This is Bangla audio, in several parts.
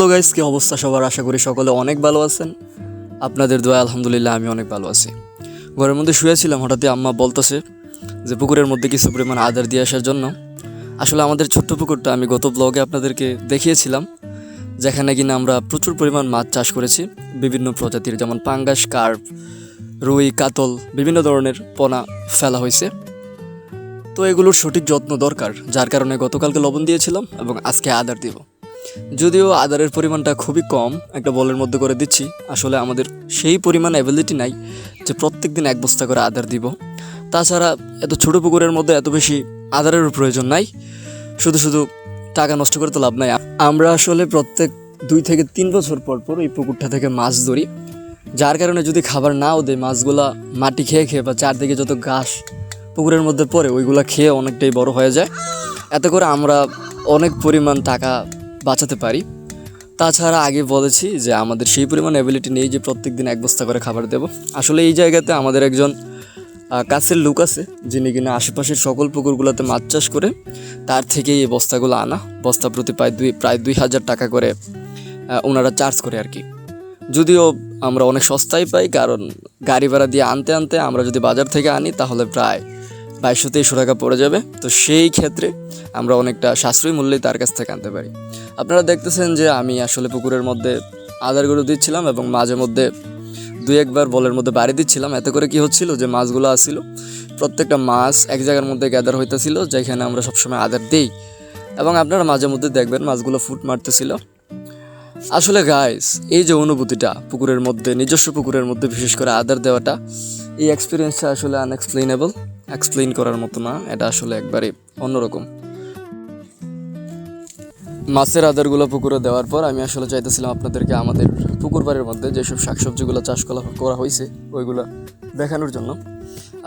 তো গাইস, কি অবস্থা সবার? আশা করি সকলে অনেক ভালো আছেন। আপনাদের দোয়া আলহামদুলিল্লাহ আমি অনেক ভালো আছি। ঘরের মধ্যে শুয়েছিলাম, হঠাৎই আম্মা বলতেছে যে পুকুরের মধ্যে কিছু পরিমাণ আদার দিয়ে আসার জন্য। আসলে আমাদের ছোট্ট পুকুরটা আমি গত ব্লগে আপনাদেরকে দেখিয়েছিলাম, যেখানে কিনা আমরা প্রচুর পরিমাণ মাছ চাষ করেছি, বিভিন্ন প্রজাতির, যেমন পাঙ্গাস, কার্প, রুই, কাতল, বিভিন্ন ধরনের পোনা ফেলা হয়েছে। তো এগুলোর সঠিক যত্ন দরকার, যার কারণে গতকালকে লবণ দিয়েছিলাম এবং আজকে আদার দিব। যদিও আদারের পরিমাণটা খুবই কম, একটা বলের মধ্যে করে দিচ্ছি। আসলে আমাদের সেই পরিমাণ অ্যাবিলিটি নাই যে প্রত্যেক দিন 1 বস্তা করে আদার দিব। তাছাড়া এত ছোটো পুকুরের মধ্যে এত বেশি আদারেরও প্রয়োজন নাই। শুধু শুধু টাকা নষ্ট করে তো লাভ নাই। আমরা আসলে প্রত্যেক 2 থেকে 3 বছর পর পর এই পুকুরটা থেকে মাছ ধরি, যার কারণে যদি খাবার নাও দেয়, মাছগুলা মাটি খেয়ে খেয়ে বা চারদিকে যত ঘাস পুকুরের মধ্যে পড়ে ওইগুলা খেয়ে অনেকটাই বড় হয়ে যায়। এতে করে আমরা অনেক পরিমাণ টাকা বাঁচাতে পারি। তাছাড়া আগে বলেছি যে আমাদের সেই পরিমাণ অ্যাবিলিটি নেই যে প্রত্যেক দিন 1 বস্তা করে খাবার দেব। আসলে এই জায়গাতে আমাদের একজন কাছের লোক আছে, যিনি কিনা আশেপাশের সকল পুকুরগুলোতে মাছ চাষ করে, তার থেকেই এই বস্তাগুলো আনা। বস্তা প্রতি প্রায় 2,000 টাকা করে ওনারা চার্জ করে আর কি। যদিও আমরা অনেক সস্তায় পাই, কারণ গাড়ি ভাড়া দিয়ে আনতে আনতে আমরা যদি বাজার থেকে আনি তাহলে প্রায় 2200-2300 টাকা পড়ে যাবে। তো সেই ক্ষেত্রে আমরা অনেকটা সাশ্রয়ী মূল্যে তার কাছ থেকে আনতে পারি। আপনারা দেখতেছেন যে আমি আসলে পুকুরের মধ্যে আদারগুলো দিচ্ছিলাম এবং মাঝে মধ্যে 2-1 বার বলের মধ্যে বাড়ি দিচ্ছিলাম। এতে করে কি হচ্ছিল যে মাছগুলো আসছিল, প্রত্যেকটা মাছ এক জায়গার মধ্যে গ্যাদার হইতেছিল, যেখানে আমরা সবসময় আদার দিই, এবং আপনারা মাঝে মধ্যে দেখবেন মাছগুলো ফুট মারতেছিল। আসলে গাইস, এই যে অনুভূতিটা পুকুরের মধ্যে, নিজস্ব পুকুরের মধ্যে বিশেষ করে আদার দেওয়াটা, এই এক্সপিরিয়েন্সটা আসলে আনএক্সপ্লেনেবল, এক্সপ্লেইন করার মতো না। এটা আসলে একবারে অন্যরকম। মাছের আদারগুলো পুকুরে দেওয়ার পর আমি আসলে চাইতেছিলাম আপনাদেরকে আমাদের পুকুর বাড়ির মধ্যে যেসব শাকসবজিগুলো চাষ করা হয়েছে ওইগুলো দেখানোর জন্য।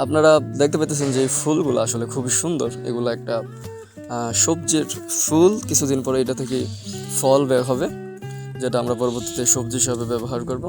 আপনারা দেখতে পেতেছেন যে এই ফুলগুলো আসলে খুবই সুন্দর। এগুলো একটা সবজির ফুল, কিছুদিন পরে এটা থেকে ফল বের হবে, যেটা আমরা পরবর্তীতে সবজি হিসাবে ব্যবহার করব।